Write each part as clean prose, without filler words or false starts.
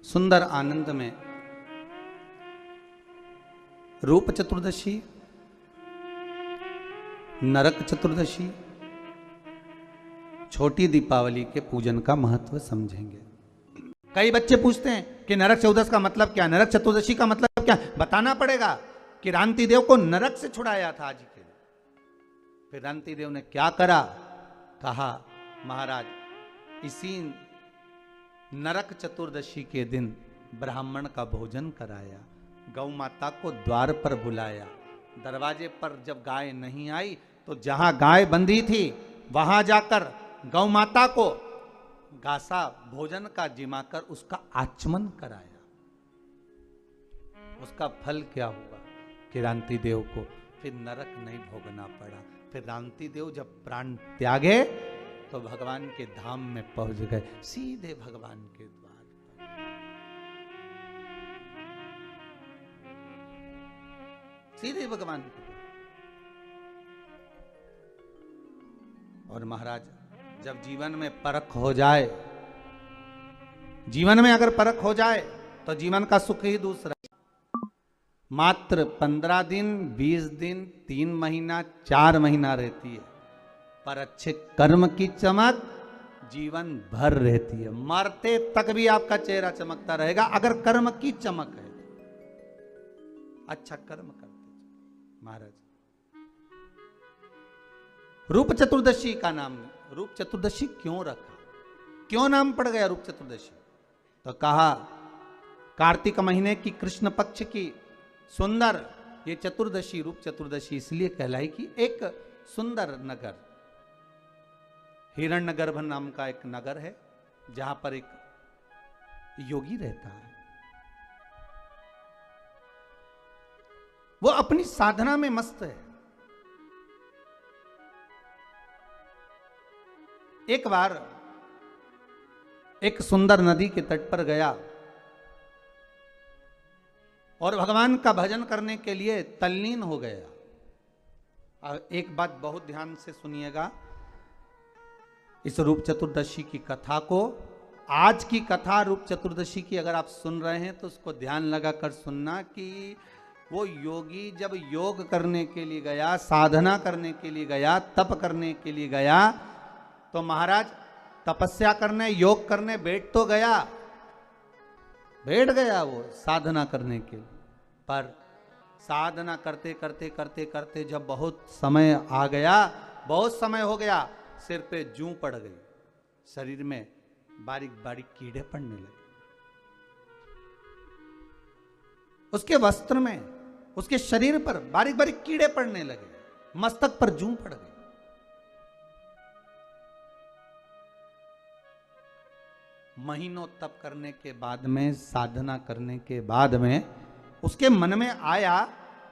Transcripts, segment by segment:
सुंदर आनंद में रूप चतुर्दशी, नरक चतुर्दशी, छोटी दीपावली के पूजन का महत्व समझेंगे। कई बच्चे पूछते हैं कि नरक चतुर्दशी का मतलब क्या, नरक चतुर्दशी का मतलब क्या। बताना पड़ेगा कि रांति देव को नरक से छुड़ाया था आज के लिए। फिर रांति देव ने क्या करा, कहा महाराज इसी नरक चतुर्दशी के दिन ब्राह्मण का भोजन कराया, गौ माता को द्वार पर बुलाया, दरवाजे पर जब गाय नहीं आई तो जहां गाय बंधी थी वहां जाकर गौ माता को गासा भोजन का जिमाकर उसका आचमन कराया। उसका फल क्या हुआ कि रांति देव को फिर नरक नहीं भोगना पड़ा। फिर रांति देव जब प्राण त्यागे तो भगवान के धाम में पहुंच गए, सीधे भगवान के द्वार पर। सीधे भगवान के द्वार। और महाराज जब जीवन में परख हो जाए, जीवन में अगर परख हो जाए तो जीवन का सुख ही दूसरा। मात्र 15 दिन, 20 दिन, 3 महीना, 4 महीना रहती है, पर अच्छे कर्म की चमक जीवन भर रहती है। मरते तक भी आपका चेहरा चमकता रहेगा अगर कर्म की चमक है। अच्छा कर्म करते महाराज। रूप चतुर्दशी का नाम, रूप चतुर्दशी क्यों रखा, क्यों नाम पड़ गया रूप चतुर्दशी। तो कहा कार्तिक महीने की कृष्ण पक्ष की सुंदर ये चतुर्दशी, रूप चतुर्दशी इसलिए कहलाई कि एक सुंदर नगर हिरण्यगर्भ नाम का एक नगर है जहां पर एक योगी रहता है। वो अपनी साधना में मस्त है। एक बार एक सुंदर नदी के तट पर गया और भगवान का भजन करने के लिए तल्लीन हो गया। अब एक बात बहुत ध्यान से सुनिएगा, इस रूप चतुर्दशी की कथा को, आज की कथा रूप चतुर्दशी की अगर आप सुन रहे हैं तो उसको ध्यान लगाकर सुनना कि वो योगी जब योग करने के लिए गया, साधना करने के लिए गया, तप करने के लिए गया, तो महाराज तपस्या करने, योग करने बैठ तो गया, बैठ गया वो साधना करने के लिए, पर साधना करते करते करते करते जब बहुत समय आ गया, बहुत समय हो गया, सिर पे जूं पड़ गई, शरीर में बारीक बारीक कीड़े पड़ने लगे, उसके वस्त्र में, उसके शरीर पर बारीक बारीक कीड़े पड़ने लगे, मस्तक पर जूं पड़ गई। महीनों तप करने के बाद में, साधना करने के बाद में उसके मन में आया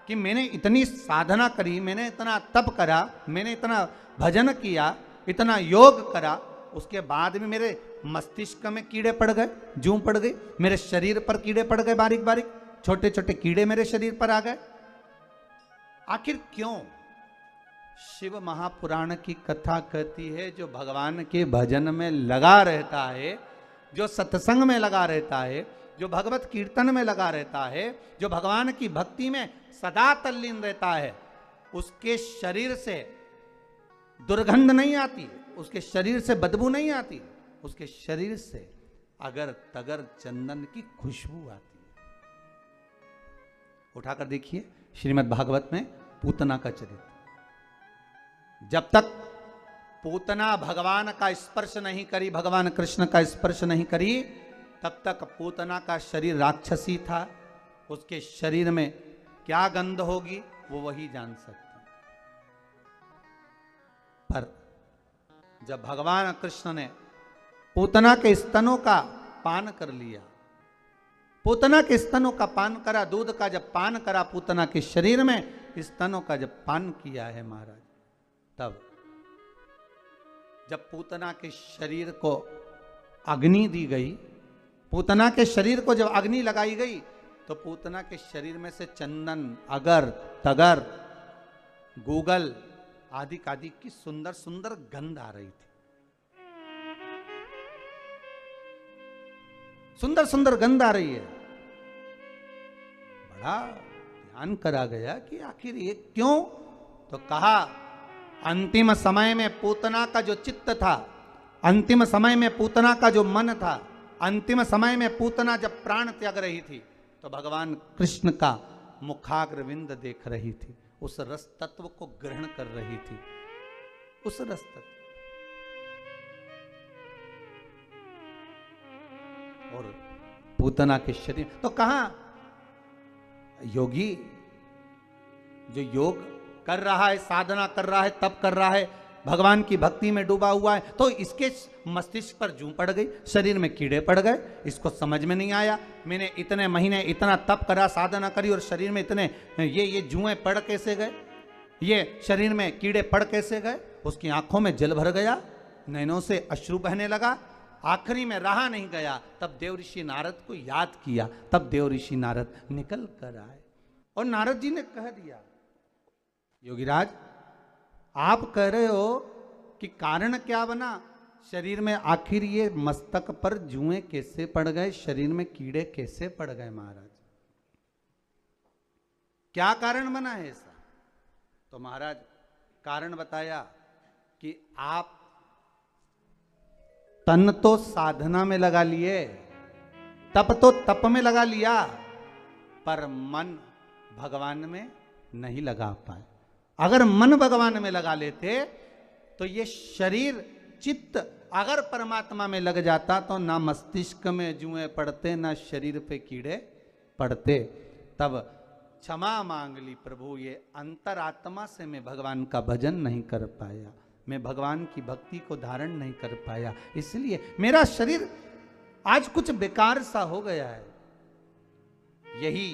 कि मैंने इतनी साधना करी, मैंने इतना तप करा, मैंने इतना भजन किया, इतना योग करा, उसके बाद में मेरे मस्तिष्क में कीड़े पड़ गए, जूं पड़ गई, मेरे शरीर पर कीड़े पड़ गए, बारीक बारीक छोटे छोटे कीड़े मेरे शरीर पर आ गए। आखिर क्यों? शिव महापुराण की कथा कहती है जो भगवान के भजन में लगा रहता है, जो सत्संग में लगा रहता है, जो भगवत कीर्तन में लगा रहता है, जो भगवान की भक्ति में सदा तल्लीन रहता है, उसके शरीर से दुर्गंध नहीं आती, उसके शरीर से बदबू नहीं आती, उसके शरीर से अगर तगर चंदन की खुशबू आती है। उठाकर देखिए श्रीमद् भागवत में पूतना का चरित्र। जब तक पूतना भगवान का स्पर्श नहीं करी, भगवान कृष्ण का स्पर्श नहीं करी, तब तक पूतना का शरीर राक्षसी था। उसके शरीर में क्या गंध होगी वो वही जान सकता। पर जब भगवान कृष्ण ने पूतना के स्तनों का पान कर लिया, पूतना के स्तनों का पान करा, दूध का जब पान करा पूतना के शरीर में, स्तनों का जब पान किया है महाराज, तब जब पूतना के शरीर को अग्नि दी गई, पूतना के शरीर को जब अग्नि लगाई गई, तो पूतना के शरीर में से चंदन, अगर, तगर, गूगल आदि आदि की सुंदर सुंदर गंध आ रही थी। सुंदर सुंदर गंध आ रही है। बड़ा ध्यान करा गया कि आखिर ये क्यों। तो कहा अंतिम समय में पूतना का जो चित्त था, अंतिम समय में पूतना का जो मन था, अंतिम समय में पूतना जब प्राण त्याग रही थी तो भगवान कृष्ण का मुखाग्रविंद देख रही थी, उस रस तत्व को ग्रहण कर रही थी, उस रस तत्व। और पूतना के शरीर तो कहा योगी जो योग कर रहा है, साधना कर रहा है, तप कर रहा है, भगवान की भक्ति में डूबा हुआ है, तो इसके मस्तिष्क पर जूं पड़ गई, शरीर में कीड़े पड़ गए, इसको समझ में नहीं आया। मैंने इतने महीने इतना तप करा, साधना करी और शरीर में इतने ये जुएं पड़ कैसे गए, ये शरीर में कीड़े पड़ कैसे गए। उसकी आंखों में जल भर गया, नैनों से अश्रु बहने लगा, आखिरी में रहा नहीं गया। तब देव ऋषि नारद को याद किया, तब देव ऋषि नारद निकल कर आए और नारद जी ने कह दिया योगीराज आप कह रहे हो कि कारण क्या बना, शरीर में आखिर ये मस्तक पर जुएं कैसे पड़ गए, शरीर में कीड़े कैसे पड़ गए महाराज, क्या कारण बना है ऐसा। तो महाराज कारण बताया कि आप तन तो साधना में लगा लिए, तप तो तप में लगा लिया, पर मन भगवान में नहीं लगा पाए। अगर मन भगवान में लगा लेते तो ये शरीर चित्त अगर परमात्मा में लग जाता तो ना मस्तिष्क में जुएं पड़ते, ना शरीर पे कीड़े पड़ते। तब क्षमा मांग ली प्रभु, ये अंतरात्मा से मैं भगवान का भजन नहीं कर पाया, मैं भगवान की भक्ति को धारण नहीं कर पाया, इसलिए मेरा शरीर आज कुछ बेकार सा हो गया है। यही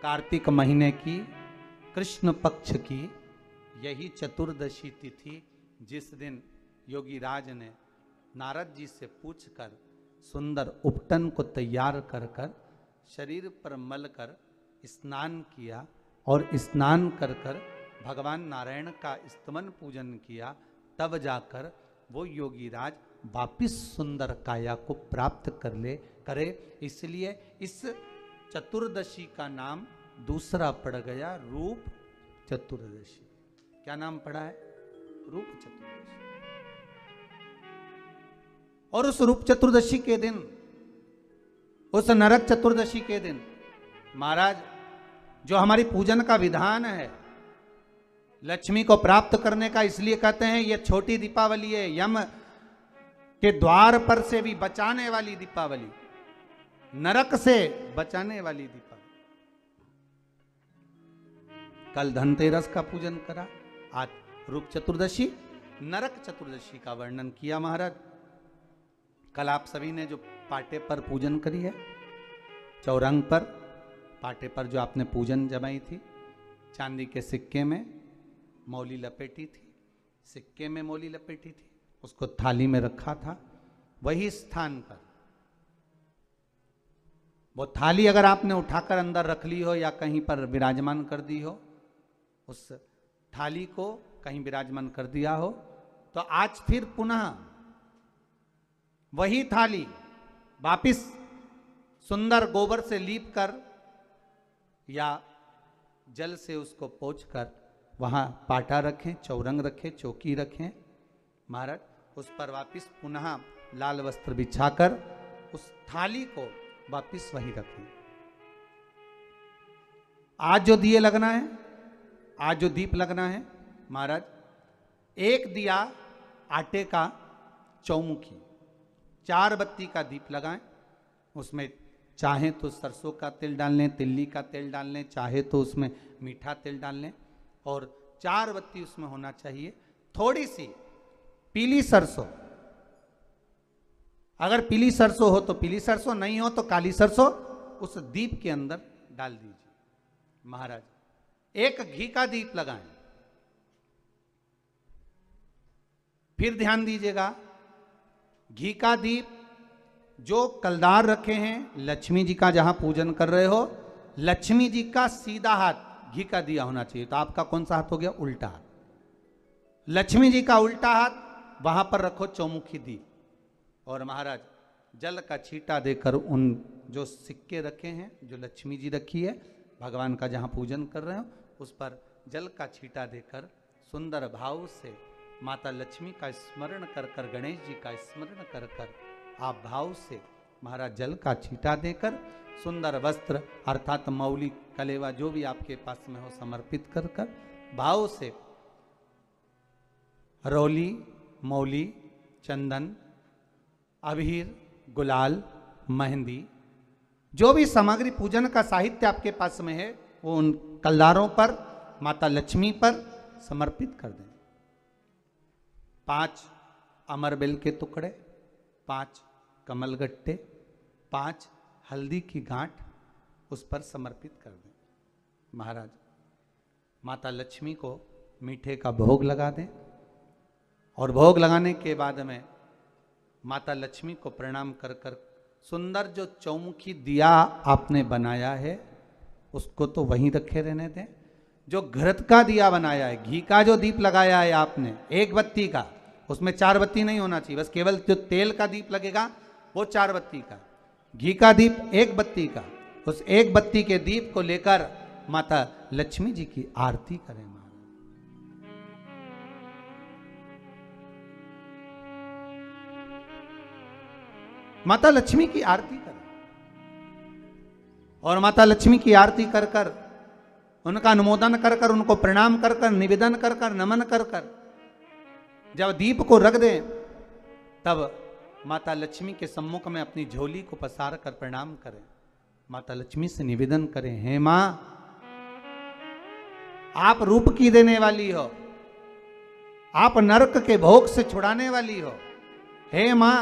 कार्तिक महीने की कृष्ण पक्ष की यही चतुर्दशी तिथि, जिस दिन योगी राज ने नारद जी से पूछकर सुंदर उपटन को तैयार कर कर शरीर पर मलकर स्नान किया और स्नान कर कर भगवान नारायण का स्तमन पूजन किया, तब जाकर वो योगी राज वापिस सुंदर काया को प्राप्त करे। इसलिए इस चतुर्दशी का नाम दूसरा पड़ गया रूप चतुर्दशी। क्या नाम पड़ा है? रूप चतुर्दशी। और उस रूप चतुर्दशी के दिन, उस नरक चतुर्दशी के दिन महाराज जो हमारी पूजन का विधान है लक्ष्मी को प्राप्त करने का, इसलिए कहते हैं ये छोटी दीपावली है, यम के द्वार पर से भी बचाने वाली दीपावली, नरक से बचाने वाली दीपावली। कल धनतेरस का पूजन करा, आज रूप चतुर्दशी, नरक चतुर्दशी का वर्णन किया महाराज। कल आप सभी ने जो पाटे पर पूजन करी है, चौरंग पर पाटे पर जो आपने पूजन जमाई थी, चांदी के सिक्के में मौली लपेटी थी, सिक्के में मौली लपेटी थी, उसको थाली में रखा था, वही स्थान पर वो थाली अगर आपने उठाकर अंदर रख ली हो या कहीं पर विराजमान कर दी हो, उस थाली को कहीं विराजमान कर दिया हो, तो आज फिर पुनः वही थाली वापिस सुंदर गोबर से लीप कर या जल से उसको पोंछकर वहां पाटा रखें, चौरंग रखें, चौकी रखें महाराज, उस पर वापिस पुनः लाल वस्त्र बिछाकर उस थाली को वापिस वही रखें। आज जो दिए लगना है, आज जो दीप लगना है महाराज, एक दिया आटे का चौमुखी, 4 बत्ती का दीप लगाएं, उसमें चाहे तो सरसों का तेल डाल लें, तिल्ली का तेल डाल लें, चाहे तो उसमें मीठा तेल डाल लें, और 4 बत्ती उसमें होना चाहिए। थोड़ी सी पीली सरसों, अगर पीली सरसों हो तो पीली सरसों, नहीं हो तो काली सरसों उस दीप के अंदर डाल दीजिए महाराज। एक घी का दीप लगाएं। फिर ध्यान दीजिएगा, घी का दीप जो कलदार रखे हैं, लक्ष्मी जी का जहां पूजन कर रहे हो, लक्ष्मी जी का सीधा हाथ घी का दिया होना चाहिए। तो आपका कौन सा हाथ हो गया? उल्टा हाथ। लक्ष्मी जी का उल्टा हाथ, वहां पर रखो चौमुखी दीप। और महाराज जल का छींटा देकर उन जो सिक्के रखे हैं, जो लक्ष्मी जी रखी है, भगवान का जहाँ पूजन कर रहे हो, उस पर जल का छींटा देकर सुंदर भाव से माता लक्ष्मी का स्मरण कर कर, गणेश जी का स्मरण कर कर आप भाव से महाराज जल का छींटा देकर सुंदर वस्त्र अर्थात मौली कलेवा जो भी आपके पास में हो समर्पित कर कर भाव से रौली, मौली, चंदन, अबीर, गुलाल, मेहंदी, जो भी सामग्री पूजन का साहित्य आपके पास में है वो उन कलदारों पर, माता लक्ष्मी पर समर्पित कर दें। 5 अमरबेल के टुकड़े, 5 कमलगट्टे, 5 हल्दी की गांठ उस पर समर्पित कर दें। महाराज माता लक्ष्मी को मीठे का भोग लगा दें और भोग लगाने के बाद में माता लक्ष्मी को प्रणाम कर कर सुंदर जो चौमुखी दिया आपने बनाया है उसको तो वहीं रखे रहने दें। जो घृत का दिया बनाया है, घी का जो दीप लगाया है आपने, 1 बत्ती का, उसमें 4 बत्ती नहीं होना चाहिए, बस केवल जो तेल का दीप लगेगा वो 4 बत्ती का, घी का दीप 1 बत्ती का, उस 1 बत्ती के दीप को लेकर माता लक्ष्मी जी की आरती करें। माता लक्ष्मी की आरती करें और माता लक्ष्मी की आरती कर कर उनका अनुमोदन कर कर, उनको प्रणाम कर कर, निवेदन कर कर, नमन कर कर जब दीप को रख दें तब माता लक्ष्मी के सम्मुख में अपनी झोली को पसार कर प्रणाम करें। माता लक्ष्मी से निवेदन करें, हे मां आप रूप की देने वाली हो, आप नरक के भोग से छुड़ाने वाली हो। हे मां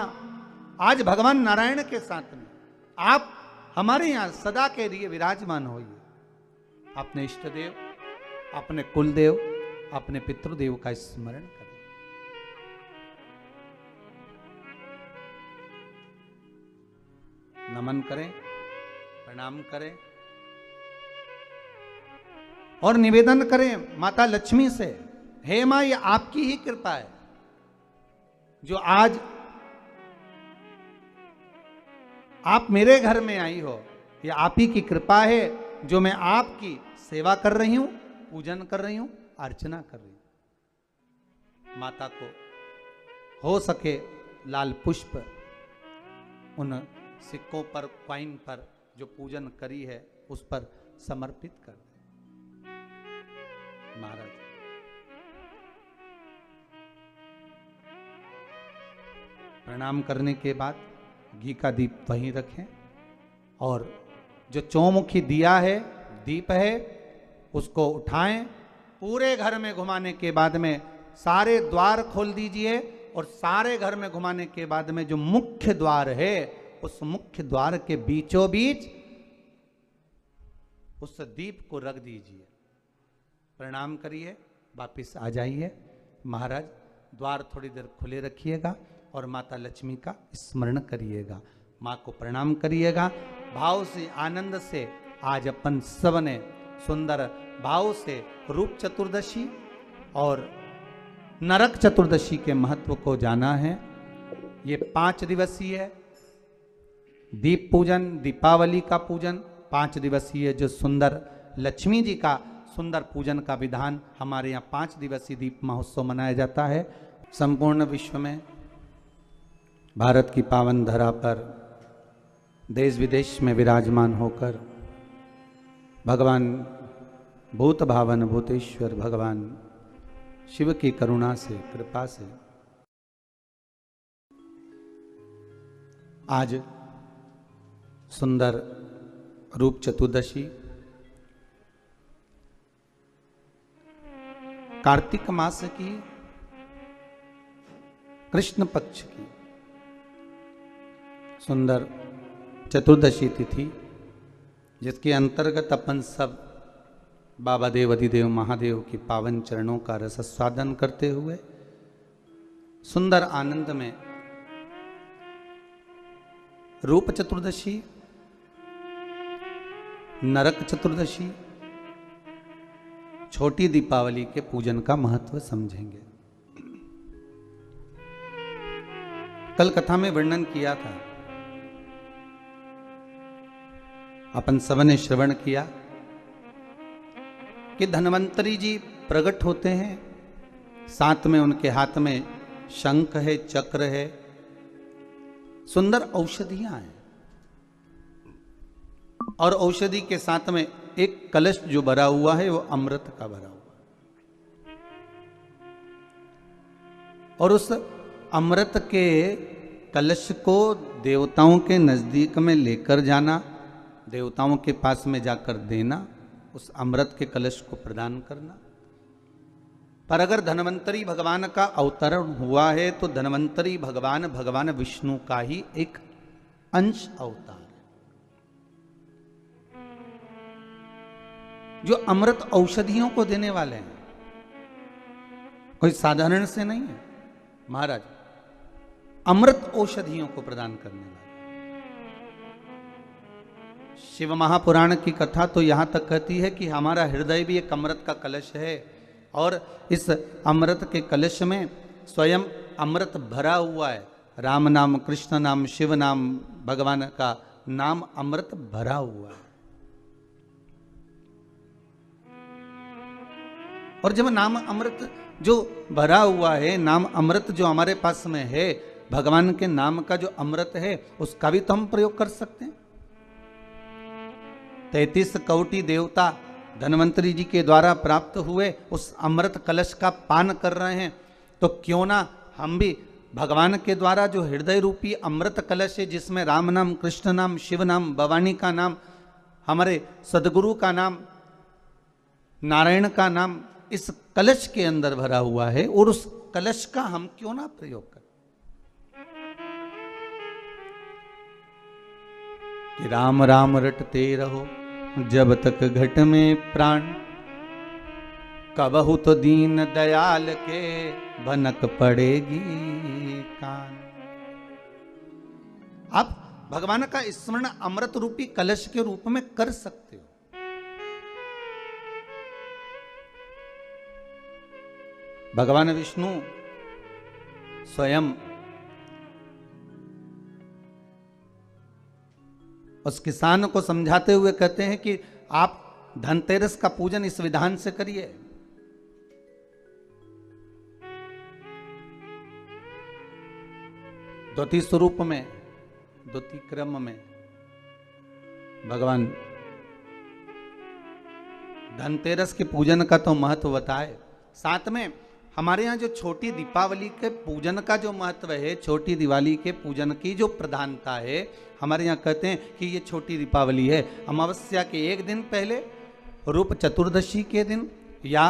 आज भगवान नारायण के साथ में आप हमारे यहां सदा के लिए विराजमान होइए। अपने इष्ट देव, अपने कुल देव, अपने पितृदेव का स्मरण करें। नमन करें, प्रणाम करें और निवेदन करें माता लक्ष्मी से, हे मां ये आपकी ही कृपा है जो आज आप मेरे घर में आई हो, ये आप ही की कृपा है जो मैं आपकी सेवा कर रही हूं, पूजन कर रही हूं, अर्चना कर रही हूं। माता को हो सके लाल पुष्प उन सिक्कों पर, कॉइन पर जो पूजन करी है उस पर समर्पित कर दें। महाराज प्रणाम करने के बाद घी का दीप वहीं रखें और जो चौमुखी दिया है, दीप है, उसको उठाएं, पूरे घर में घुमाने के बाद में सारे द्वार खोल दीजिए और सारे घर में घुमाने के बाद में जो मुख्य द्वार है उस मुख्य द्वार के बीचों बीच उस दीप को रख दीजिए। प्रणाम करिए, वापिस आ जाइए। महाराज द्वार थोड़ी देर खुले रखिएगा और माता लक्ष्मी का स्मरण करिएगा, माँ को प्रणाम करिएगा। भाव से, आनंद से आज अपन सब ने सुंदर भाव से रूप चतुर्दशी और नरक चतुर्दशी के महत्व को जाना है। ये 5 दिवसीय है दीप पूजन, दीपावली का पूजन, 5 दिवसीय जो सुंदर लक्ष्मी जी का सुंदर पूजन का विधान हमारे यहाँ 5 दिवसीय दीप महोत्सव मनाया जाता है। संपूर्ण विश्व में भारत की पावन धरा पर देश विदेश में विराजमान होकर भगवान भूत भावन भूतेश्वर भगवान शिव की करुणा से, कृपा से आज सुंदर रूप चतुर्दशी कार्तिक मास की कृष्ण पक्ष की सुंदर चतुर्दशी तिथि, जिसके अंतर्गत अपन सब बाबा देव अधिदेव महादेव की पावन चरणों का रसस्वादन करते हुए सुंदर आनंद में रूप चतुर्दशी, नरक चतुर्दशी, छोटी दीपावली के पूजन का महत्व समझेंगे। कल कथा में वर्णन किया था अपन सबने श्रवण किया कि धन्वंतरी जी प्रकट होते हैं, साथ में उनके हाथ में शंख है, चक्र है, सुंदर औषधियां हैं, और औषधि के साथ में एक कलश जो भरा हुआ है वो अमृत का भरा हुआ है। और उस अमृत के कलश को देवताओं के नजदीक में लेकर जाना, देवताओं के पास में जाकर देना, उस अमृत के कलश को प्रदान करना। पर अगर धन्वंतरी भगवान का अवतरण हुआ है तो धन्वंतरी भगवान विष्णु का ही एक अंश अवतार है, जो अमृत औषधियों को देने वाले हैं, कोई साधारण से नहीं है महाराज, अमृत औषधियों को प्रदान करने वाले। शिव महापुराण की कथा तो यहां तक कहती है कि हमारा हृदय भी एक अमृत का कलश है, और इस अमृत के कलश में स्वयं अमृत भरा हुआ है। राम नाम, कृष्ण नाम, शिव नाम, भगवान का नाम अमृत भरा हुआ है। और जब नाम अमृत जो भरा हुआ है, नाम अमृत जो हमारे पास में है, भगवान के नाम का जो अमृत है, उसका भी तो हम प्रयोग कर सकते हैं। 33 कौटी देवता धन्वंतरी जी के द्वारा प्राप्त हुए उस अमृत कलश का पान कर रहे हैं, तो क्यों ना हम भी भगवान के द्वारा जो हृदय रूपी अमृत कलश है, जिसमें राम नाम, कृष्ण नाम, शिव नाम, भवानी का नाम, हमारे सदगुरु का नाम, नारायण का नाम इस कलश के अंदर भरा हुआ है, और उस कलश का हम क्यों ना प्रयोग करें कि राम राम रटते रहो जब तक घट में प्राण, कबहु तो दीन दयाल के भनक पड़ेगी कान। आप भगवान का स्मरण अमृत रूपी कलश के रूप में कर सकते हो। भगवान विष्णु स्वयं उस किसान को समझाते हुए कहते हैं कि आप धनतेरस का पूजन इस विधान से करिए। द्वितीय स्वरूप में, द्वितीय क्रम में भगवान धनतेरस के पूजन का तो महत्व बताए, साथ में हमारे यहाँ जो छोटी दीपावली के पूजन का जो महत्व है, छोटी दिवाली के पूजन की जो प्रधानता है, हमारे यहाँ कहते हैं कि ये छोटी दीपावली है। अमावस्या के एक दिन पहले, रूप चतुर्दशी के दिन, या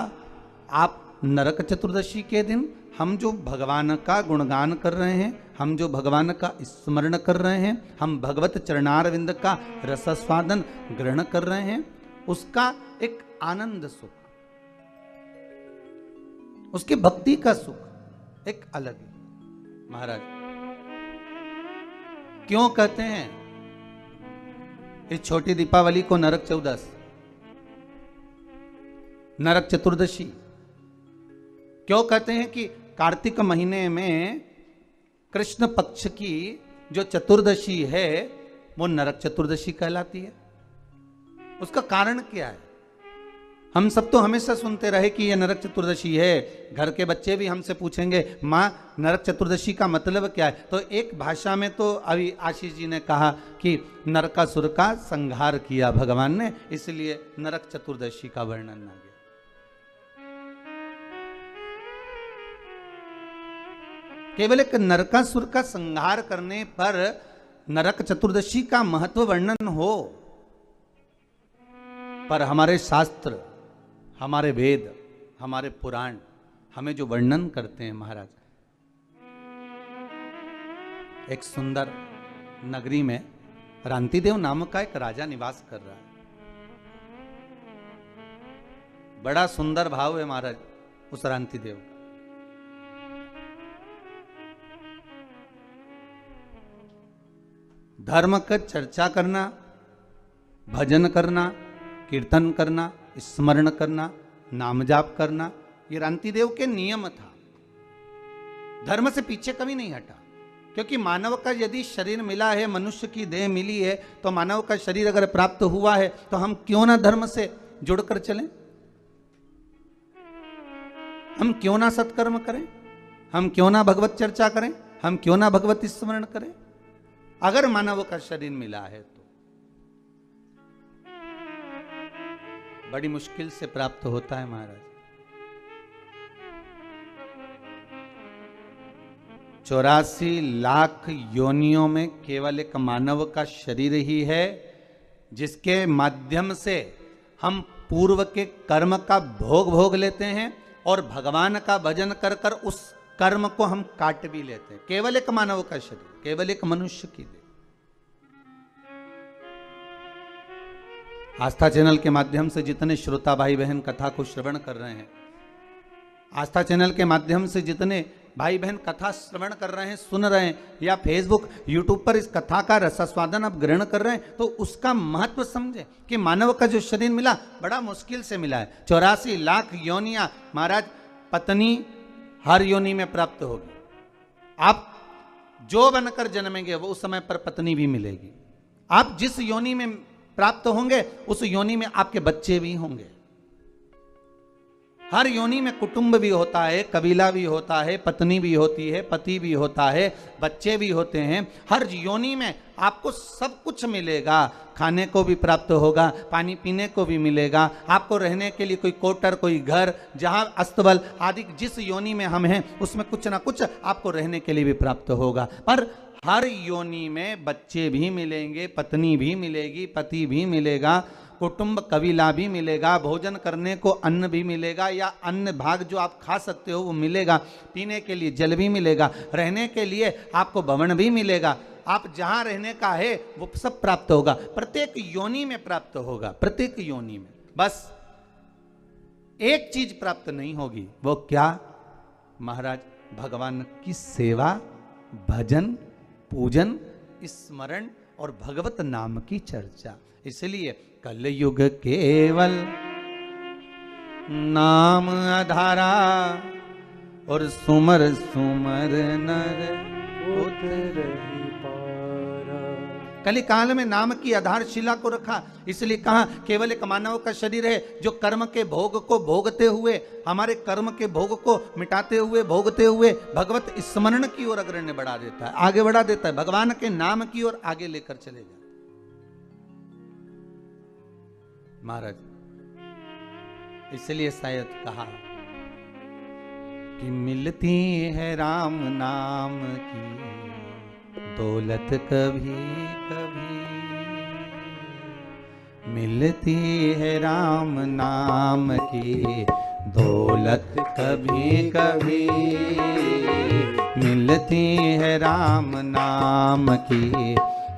आप नरक चतुर्दशी के दिन हम जो भगवान का गुणगान कर रहे हैं, हम जो भगवान का स्मरण कर रहे हैं, हम भगवत चरणारविंद का रसस्वादन ग्रहण कर रहे हैं, उसका एक आनंद सुख, उसकी भक्ति का सुख एक अलग है। महाराज क्यों कहते हैं इस छोटी दीपावली को नरक चौदस, नरक चतुर्दशी? क्यों कहते हैं कि कार्तिक महीने में कृष्ण पक्ष की जो चतुर्दशी है वो नरक चतुर्दशी कहलाती है? उसका कारण क्या है? हम सब तो हमेशा सुनते रहे कि ये नरक चतुर्दशी है, घर के बच्चे भी हमसे पूछेंगे माँ नरक चतुर्दशी का मतलब क्या है? तो एक भाषा में तो अभी आशीष जी ने कहा कि नरकासुर का संहार किया भगवान ने, इसलिए नरक चतुर्दशी का वर्णन आ गया। केवल एक नरकासुर का संहार करने पर नरक चतुर्दशी का महत्व वर्णन हो, पर हमारे शास्त्र, हमारे वेद, हमारे पुराण हमें जो वर्णन करते हैं महाराज, एक सुंदर नगरी में रांतिदेव नामक का एक राजा निवास कर रहा है। बड़ा सुंदर भाव है महाराज उस रांतिदेव का। धर्म का चर्चा करना, भजन करना, कीर्तन करना, स्मरण करना, नाम जाप करना, ये रांतिदेव के नियम था। धर्म से पीछे कभी नहीं हटा। क्योंकि मानव का यदि शरीर मिला है, मनुष्य की देह मिली है, तो मानव का शरीर अगर प्राप्त हुआ है तो हम क्यों ना धर्म से जुड़कर चलें, हम क्यों ना सत्कर्म करें, हम क्यों ना भगवत चर्चा करें, हम क्यों ना भगवत स्मरण करें, अगर मानव का शरीर मिला है तो। बड़ी मुश्किल से प्राप्त होता है महाराज। 84 लाख योनियों में केवल एक मानव का शरीर ही है जिसके माध्यम से हम पूर्व के कर्म का भोग लेते हैं और भगवान का भजन कर कर उस कर्म को हम काट भी लेते हैं। केवल एक मानव का शरीर, केवल एक मनुष्य की देह। आस्था चैनल के माध्यम से जितने श्रोता भाई बहन कथा को श्रवण कर रहे हैं, आस्था चैनल के माध्यम से जितने भाई बहन कथा श्रवण कर रहे हैं, सुन रहे हैं, या फेसबुक यूट्यूब पर इस कथा का रसास्वादन आप ग्रहण कर रहे हैं, तो उसका महत्व समझे कि मानव का जो शरीर मिला बड़ा मुश्किल से मिला है। 84 लाख योनियां महाराज, पत्नी हर योनि में प्राप्त होगी। आप जो बनकर जन्मेंगे वो उस समय पर पत्नी भी मिलेगी। आप जिस योनि में प्राप्त होंगे उस योनि में आपके बच्चे भी होंगे। हर योनि में कुटुंब भी होता है, कबीला भी होता है, पत्नी भी होती है, पति भी होता है, बच्चे भी होते हैं। हर योनि में आपको सब कुछ मिलेगा, खाने को भी प्राप्त होगा, पानी पीने को भी मिलेगा, आपको रहने के लिए कोई क्वार्टर, कोई घर, जहां अस्तबल आदि जिस योनि में हम हैं उसमें कुछ ना कुछ आपको रहने के लिए भी प्राप्त होगा। पर हर योनि में बच्चे भी मिलेंगे, पत्नी भी मिलेगी, पति भी मिलेगा, कुटुंब कबीला भी मिलेगा, भोजन करने को अन्न भी मिलेगा, या अन्न भाग जो आप खा सकते हो वो मिलेगा, पीने के लिए जल भी मिलेगा, रहने के लिए आपको भवन भी मिलेगा, आप जहां रहने का है वो सब प्राप्त होगा। प्रत्येक योनि में प्राप्त होगा, प्रत्येक योनि में। बस एक चीज प्राप्त नहीं होगी, वो क्या महाराज? भगवान की सेवा, भजन, पूजन, स्मरण और भगवत नाम की चर्चा। इसलिए कलयुग केवल नाम आधारा और सुमर सुमर नर उतरहि पारा। कली काल में नाम की आधारशिला को रखा, इसलिए कहा केवल एक मानव का शरीर है जो कर्म के भोग को भोगते हुए, हमारे कर्म के भोग को मिटाते हुए, भोगते हुए भगवत स्मरण की ओर अग्रण्य बढ़ा देता है, आगे बढ़ा देता है, भगवान के नाम की ओर आगे लेकर चले जाते महाराज। इसलिए शायद कहा कि मिलती है राम नाम की दौलत कभी कभी, मिलती है राम नाम की दौलत कभी कभी, मिलती है राम नाम की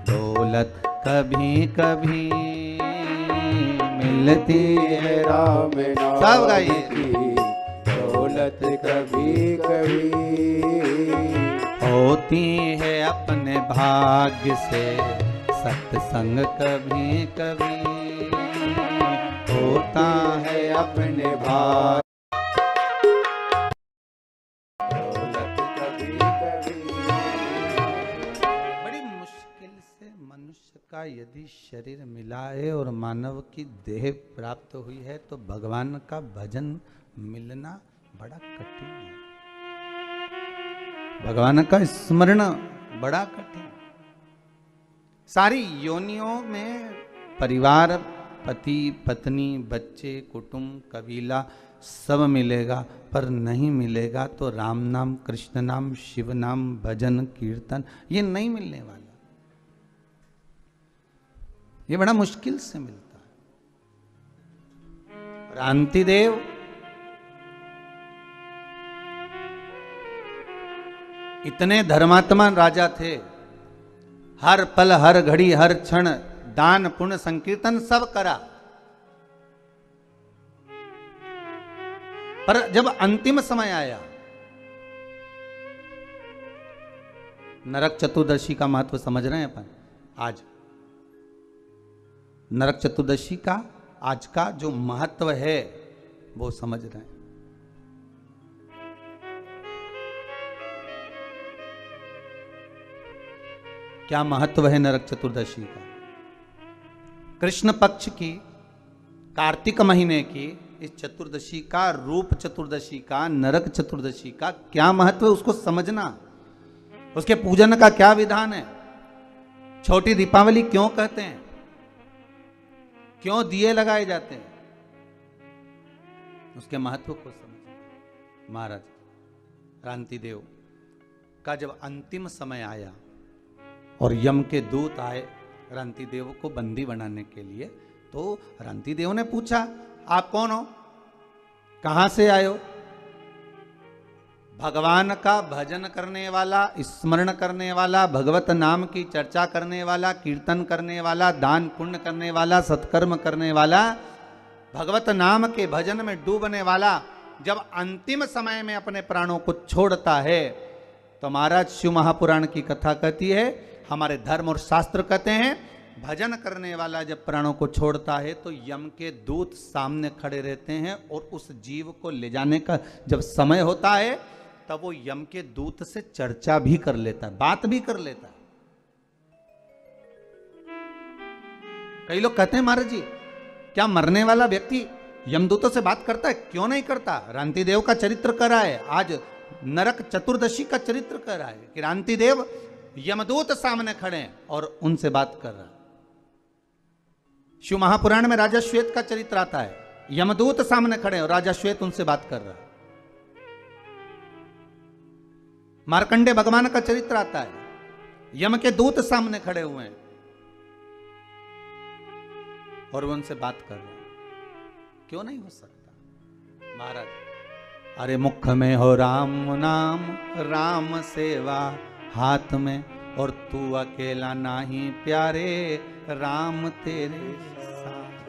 दौलत कभी कभी, मिलती है राम नाम की दौलत कभी कभी, होती है अपने भाग्य से सत्संग कभी कभी, होता है अपने भाग्य दौलत कभी कभी। बड़ी मुश्किल से मनुष्य का यदि शरीर मिला है और मानव की देह प्राप्त हुई है तो भगवान का भजन मिलना बड़ा कठिन है, भगवान का स्मरण बड़ा कठिन। सारी योनियों में परिवार, पति पत्नी, बच्चे, कुटुंब, कबीला सब मिलेगा, पर नहीं मिलेगा तो राम नाम, कृष्ण नाम, शिव नाम, भजन, कीर्तन ये नहीं मिलने वाला, ये बड़ा मुश्किल से मिलता है। रांतिदेव इतने धर्मात्मा राजा थे, हर पल हर घड़ी हर क्षण दान पुण्य संकीर्तन सब करा, पर जब अंतिम समय आया, नरक चतुर्दशी का महत्व समझ रहे हैं अपन? आज नरक चतुर्दशी का आज का जो महत्व है वो समझ रहे हैं। क्या महत्व है नरक चतुर्दशी का। कृष्ण पक्ष की कार्तिक महीने की इस चतुर्दशी का, रूप चतुर्दशी का, नरक चतुर्दशी का क्या महत्व है उसको समझना। उसके पूजन का क्या विधान है, छोटी दीपावली क्यों कहते हैं, क्यों दिए लगाए जाते हैं, उसके महत्व को समझना। महाराज क्रांतिदेव का जब अंतिम समय आया और यम के दूत आए क्रांतिदेव को बंदी बनाने के लिए, तो क्रांतिदेव ने पूछा आप कौन हो, कहां से आए हो। भगवान का भजन करने वाला, स्मरण करने वाला, भगवत नाम की चर्चा करने वाला, कीर्तन करने वाला, दान पुण्य करने वाला, सत्कर्म करने वाला, भगवत नाम के भजन में डूबने वाला जब अंतिम समय में अपने प्राणों को छोड़ता है, तो महाराज शिव महापुराण की कथा कहती है, हमारे धर्म और शास्त्र कहते हैं, भजन करने वाला जब प्राणों को छोड़ता है तो यम के दूत सामने खड़े रहते हैं और उस जीव को ले जाने का जब समय होता है तब वो यम के दूत से चर्चा भी कर लेता है, बात भी कर लेता है। कई लोग कहते हैं महाराज जी क्या मरने वाला व्यक्ति यमदूतों से बात करता है, क्यों नहीं करता। क्रांतिदेव का चरित्र कर रहा है, आज नरक चतुर्दशी का चरित्र कर रहा है कि क्रांतिदेव यमदूत सामने खड़े हैं और उनसे बात कर रहा है। शिव महापुराण में राजा श्वेत का चरित्र आता है, यमदूत सामने खड़े हैं और राजा श्वेत उनसे बात कर रहा है। मार्कंडे भगवान का चरित्र आता है, यम के दूत सामने खड़े हुए हैं और वो उनसे बात कर रहे हैं। क्यों नहीं हो सकता महाराज। अरे मुख में हो राम नाम, राम सेवा हाथ में, और तू अकेला नाही प्यारे, राम तेरे साथ।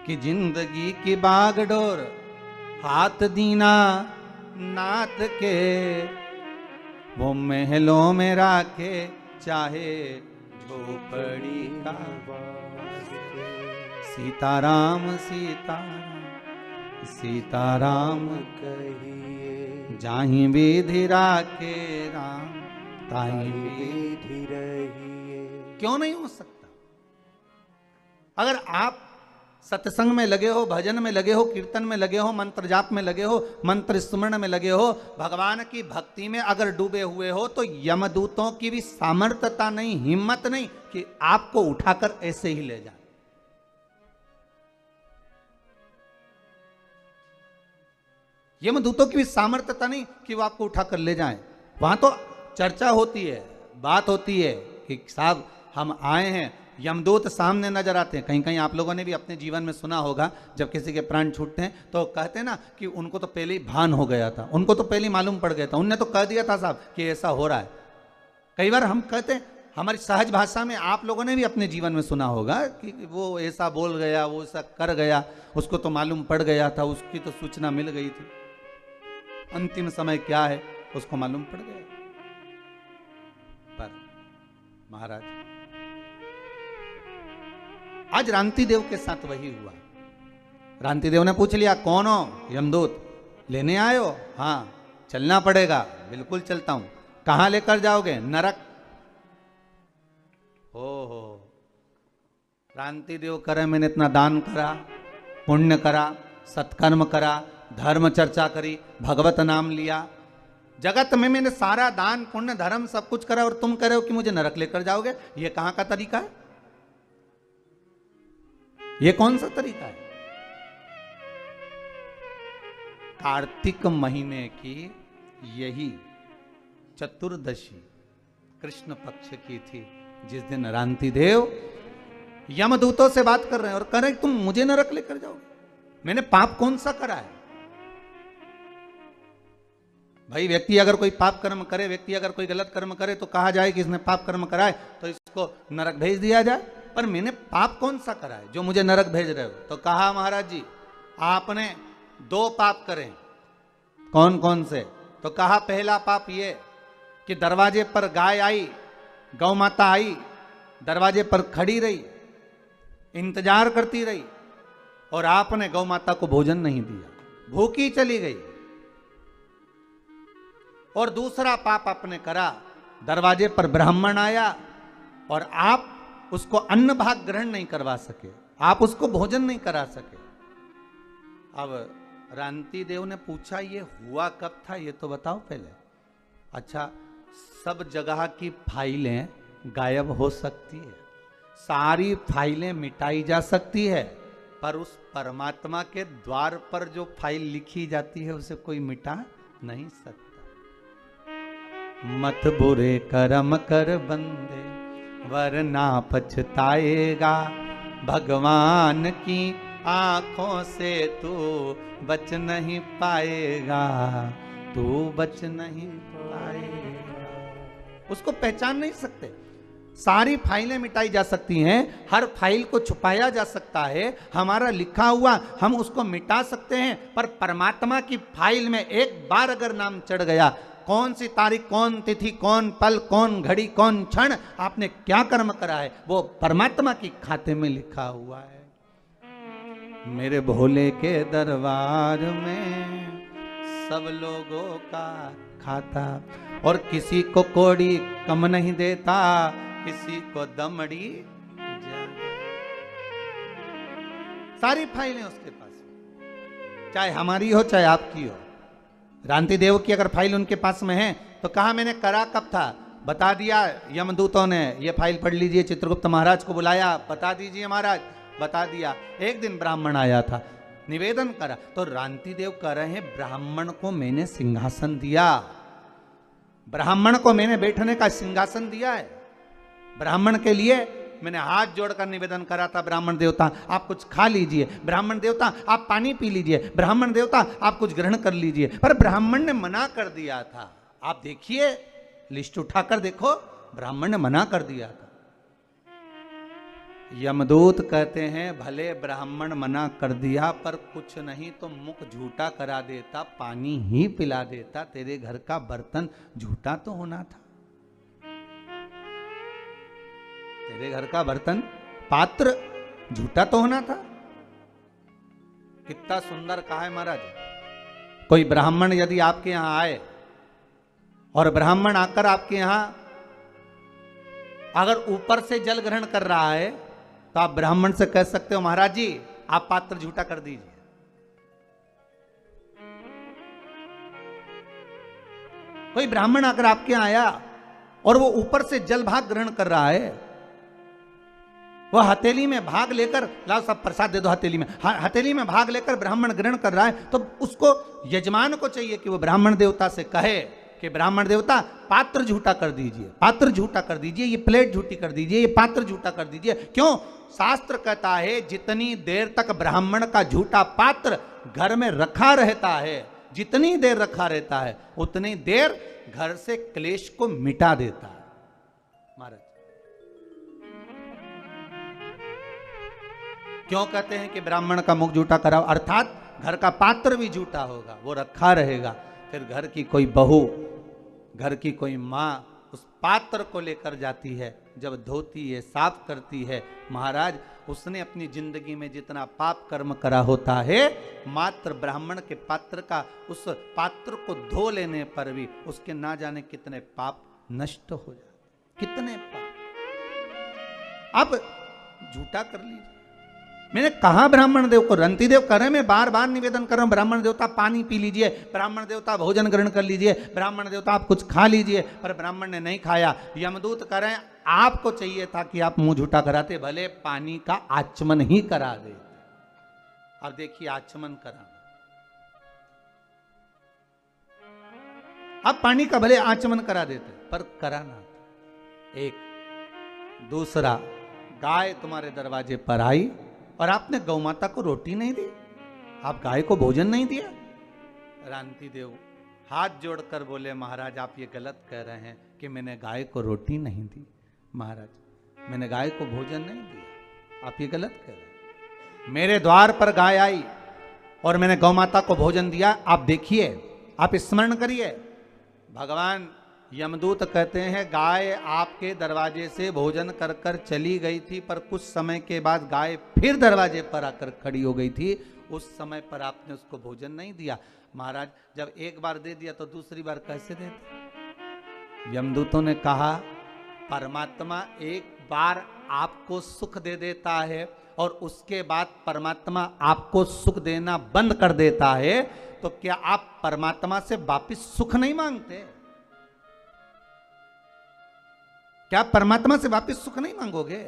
कि जिंदगी की बागडोर हाथ दीना नाथ के, वो महलों में राखे चाहे झोपड़ी का। सीताराम सीताराम सीताराम कहिए, जाहि विधि राखे राम ताहि विधि रहिए। क्यों नहीं हो सकता। अगर आप सत्संग में लगे हो, भजन में लगे हो, कीर्तन में लगे हो, मंत्र जाप में लगे हो, मंत्र स्मरण में लगे हो, भगवान की भक्ति में अगर डूबे हुए हो, तो यमदूतों की भी सामर्थ्यता नहीं, हिम्मत नहीं कि आपको उठाकर ऐसे ही ले जाए। यमदूतों की भी सामर्थ्यता नहीं कि वो आपको उठाकर ले जाएं। वहां तो चर्चा होती है, बात होती है कि साहब हम आए हैं, यमदूत सामने नजर आते हैं। कहीं कहीं आप लोगों ने भी अपने जीवन में सुना होगा, जब किसी के प्राण छूटते हैं तो कहते हैं ना कि उनको तो पहले ही भान हो गया था, उनको तो पहले ही मालूम पड़ गया था, उनने तो कह दिया था साहब कि ऐसा हो रहा है। कई बार हम कहते हैं, हमारी सहज भाषा में आप लोगों ने भी अपने जीवन में सुना होगा कि वो ऐसा बोल गया, वो ऐसा कर गया, उसको तो मालूम पड़ गया था, उसकी तो सूचना मिल गई थी, अंतिम समय क्या है उसको मालूम पड़ गया। पर महाराज आज रांतिदेव के साथ वही हुआ। रांतिदेव ने पूछ लिया कौन हो, यमदूत लेने आए हो, हाँ चलना पड़ेगा, बिल्कुल चलता हूं। कहां लेकर जाओगे, नरक। हो रांतिदेव करे, मैंने इतना दान करा, पुण्य करा, सत्कर्म करा, धर्म चर्चा करी, भगवत नाम लिया, जगत में मैंने सारा दान पुण्य धर्म सब कुछ करा, और तुम कह रहे हो कि मुझे नरक लेकर जाओगे। ये कहां का तरीका है, ये कौन सा तरीका है। कार्तिक महीने की यही चतुर्दशी कृष्ण पक्ष की थी, जिस दिन रांतिदेव यमदूतों से बात कर रहे हैं और कह रहे हैं तुम मुझे नरक लेकर जाओगे। मैंने पाप कौन सा करा है। भाई व्यक्ति अगर कोई पाप कर्म करे, व्यक्ति अगर कोई गलत कर्म करे तो कहा जाए कि इसने पाप कर्म करा है तो इसको नरक भेज दिया जाए। पर मैंने पाप कौन सा करा है जो मुझे नरक भेज रहे हो। तो कहा महाराज जी आपने 2 पाप करे। कौन कौन से। तो कहा पहला पाप ये कि दरवाजे पर गाय आई, गौ माता आई, दरवाजे पर खड़ी रही, इंतजार करती रही, और आपने गौ माता को भोजन नहीं दिया, भूखी चली गई। और दूसरा पाप आपने करा दरवाजे पर ब्राह्मण आया और आप उसको अन्न भाग ग्रहण नहीं करवा सके, आप उसको भोजन नहीं करा सके। अब रांति देव ने पूछा ये हुआ कब था, ये तो बताओ पहले। अच्छा, सब जगह की फाइलें गायब हो सकती है, सारी फाइलें मिटाई जा सकती है, पर उस परमात्मा के द्वार पर जो फाइल लिखी जाती है उसे कोई मिटा नहीं सकता। मत बुरे कर्म कर बंदे वरना पछताएगा, भगवान की आंखों से तू बच नहीं पाएगा, तू बच नहीं पाएगा। उसको पहचान नहीं सकते। सारी फाइलें मिटाई जा सकती हैं, हर फाइल को छुपाया जा सकता है, हमारा लिखा हुआ हम उसको मिटा सकते हैं, पर परमात्मा की फाइल में एक बार अगर नाम चढ़ गया, कौन सी तारीख, कौन तिथि, कौन पल, कौन घड़ी, कौन क्षण आपने क्या कर्म करा है, वो परमात्मा की खाते में लिखा हुआ है। मेरे भोले के दरबार में सब लोगों का खाता, और किसी को कोड़ी कम नहीं देता, किसी को दमड़ी ज्यादा। सारी फाइलें उसके पास, चाहे हमारी हो चाहे आपकी हो। रांति देव की अगर फाइल उनके पास में है तो कहा मैंने करा कब था, बता दिया। यमदूतों ने ये फाइल पढ़ लीजिए, चित्रगुप्त महाराज को बुलाया, बता दीजिए महाराज, बता दिया। एक दिन ब्राह्मण आया था, निवेदन करा, तो रांति देव कह रहे हैं ब्राह्मण को मैंने सिंहासन दिया, ब्राह्मण को मैंने बैठने का सिंहासन दिया है, ब्राह्मण के लिए मैंने हाथ जोड़कर निवेदन करा था, ब्राह्मण देवता आप कुछ खा लीजिए, ब्राह्मण देवता आप पानी पी लीजिए, ब्राह्मण देवता आप कुछ ग्रहण कर लीजिए, पर ब्राह्मण ने मना कर दिया था। आप देखिए, लिस्ट उठाकर देखो, ब्राह्मण ने मना कर दिया था। यमदूत कहते हैं भले ब्राह्मण मना कर दिया, पर कुछ नहीं तो मुख झूठा करा देता, पानी ही पिला देता, तेरे घर का बर्तन झूठा तो होना था, तेरे घर का बर्तन पात्र झूठा तो होना था। कितना सुंदर कहा है महाराज। कोई ब्राह्मण यदि आपके यहां आए और ब्राह्मण आकर आपके यहां अगर ऊपर से जल ग्रहण कर रहा है तो आप ब्राह्मण से कह सकते हो महाराज जी आप पात्र झूठा कर दीजिए। कोई ब्राह्मण आकर आपके यहां आया और वो ऊपर से जल भाग ग्रहण कर रहा है, वह हथेली में भाग लेकर, लाओ सब प्रसाद दे दो हथेली में, हथेली में भाग लेकर ब्राह्मण ग्रहण कर रहा है, तो उसको यजमान को चाहिए कि वो ब्राह्मण देवता से कहे कि ब्राह्मण देवता पात्र झूठा कर दीजिए, पात्र झूठा कर दीजिए, ये प्लेट झूठी कर दीजिए, ये पात्र झूठा कर दीजिए। क्यों? शास्त्र कहता है जितनी देर तक ब्राह्मण का झूठा पात्र घर में रखा रहता है, जितनी देर रखा रहता है उतनी देर घर से क्लेश को मिटा देता है। महाराज क्यों कहते हैं कि ब्राह्मण का मुख झूठा कराओ, अर्थात घर का पात्र भी झूठा होगा, वो रखा रहेगा, फिर घर की कोई बहू, घर की कोई माँ उस पात्र को लेकर जाती है, जब धोती है, साफ करती है, महाराज उसने अपनी जिंदगी में जितना पाप कर्म करा होता है, मात्र ब्राह्मण के पात्र का, उस पात्र को धो लेने पर भी उसके ना जाने कितने पाप नष्ट हो जाते, कितने पाप। अब झूठा कर लीजिए। मैंने कहा ब्राह्मण देव को, रंती देव कह रहे, मैं बार बार निवेदन कर रहा हूं, ब्राह्मण देवता पानी पी लीजिए, ब्राह्मण देवता भोजन ग्रहण कर लीजिए, ब्राह्मण देवता आप कुछ खा लीजिए, पर ब्राह्मण ने नहीं खाया। यमदूत कह रहे हैं आपको चाहिए था कि आप मुंह झूठा कराते, भले पानी का आचमन ही करा दे। अब देखिए आचमन करा, अब पानी का भले आचमन करा देते, पर कराना। एक दूसरा, गाय तुम्हारे दरवाजे पर आई और आपने गौ माता को रोटी नहीं दी, आप गाय को भोजन नहीं दिया। रांति देव हाथ जोड़कर बोले महाराज आप ये गलत कह रहे हैं कि मैंने गाय को रोटी नहीं दी, महाराज मैंने गाय को भोजन नहीं दिया, आप ये गलत कह रहे हैं। मेरे द्वार पर गाय आई और मैंने गौ माता को भोजन दिया, आप देखिए, आप स्मरण करिए। भगवान यमदूत कहते हैं गाय आपके दरवाजे से भोजन कर कर चली गई थी, पर कुछ समय के बाद गाय फिर दरवाजे पर आकर खड़ी हो गई थी, उस समय पर आपने उसको भोजन नहीं दिया। महाराज जब एक बार दे दिया तो दूसरी बार कैसे देते? यमदूतों ने कहा परमात्मा एक बार आपको सुख दे देता है और उसके बाद परमात्मा आपको सुख देना बंद कर देता है, तो क्या आप परमात्मा से वापिस सुख नहीं मांगते? क्या आप परमात्मा से वापिस सुख नहीं मांगोगे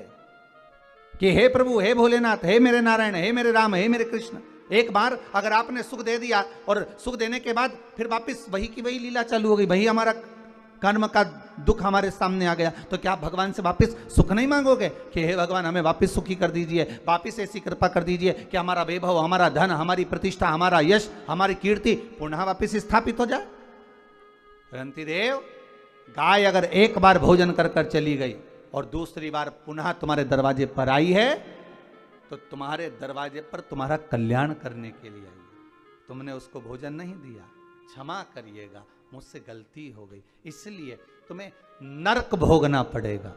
कि हे प्रभु, हे भोलेनाथ, हे मेरे नारायण, हे मेरे राम, हे मेरे कृष्ण? एक बार अगर आपने सुख दे दिया और सुख देने के बाद फिर वापिस वही की वही लीला चालू हो गई, वही हमारा कर्म का दुख हमारे सामने आ गया, तो क्या आप भगवान से वापस सुख नहीं मांगोगे कि हे भगवान हमें वापस सुखी कर दीजिए, वापस ऐसी कृपा कर दीजिए कि हमारा वैभव, हमारा धन, हमारी प्रतिष्ठा, हमारा यश, हमारी कीर्ति पुनः वापस स्थापित हो जाए? रंतिदेव, गाय अगर एक बार भोजन कर कर चली गई और दूसरी बार पुनः तुम्हारे दरवाजे पर आई है, तो तुम्हारे दरवाजे पर तुम्हारा कल्याण करने के लिए आई है। तुमने उसको भोजन नहीं दिया, क्षमा करिएगा, मुझसे गलती हो गई, इसलिए तुम्हें नरक भोगना पड़ेगा।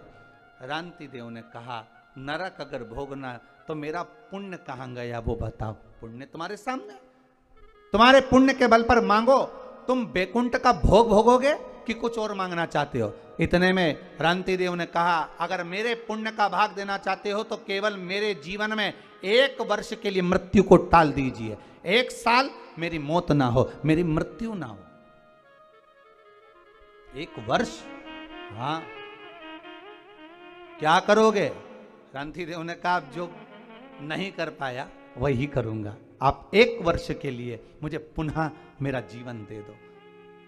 रांति देव ने कहा नरक अगर भोगना तो मेरा पुण्य कहां गया वो बताओ। पुण्य तुम्हारे सामने, तुम्हारे पुण्य के बल पर मांगो। तुम बैकुंठ का भोग भोगोगे कि कुछ और मांगना चाहते हो? इतने में रांति देव ने कहा अगर मेरे पुण्य का भाग देना चाहते हो तो केवल मेरे जीवन में 1 वर्ष के लिए मृत्यु को टाल दीजिए। 1 साल मेरी मौत ना हो, मेरी मृत्यु ना हो। 1 वर्ष? हाँ, क्या करोगे? रांति देव ने कहा जो नहीं कर पाया वही करूंगा, आप 1 वर्ष के लिए मुझे पुनः मेरा जीवन दे दो।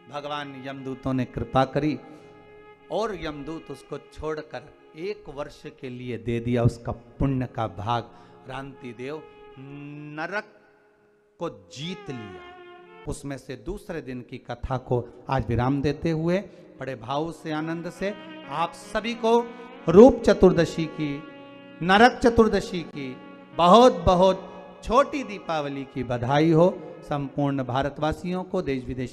भगवान यमदूतों ने कृपा करी और यमदूत उसको छोड़कर 1 वर्ष के लिए दे दिया उसका पुण्य का भाग। रांति देव नरक को जीत लिया। उसमें से दूसरे दिन की कथा को आज विराम देते हुए बड़े भाव से, आनंद से आप सभी को रूप चतुर्दशी की, नरक चतुर्दशी की बहुत बहुत छोटी दीपावली की बधाई हो। संपूर्ण भारतवासियों को, देश विदेश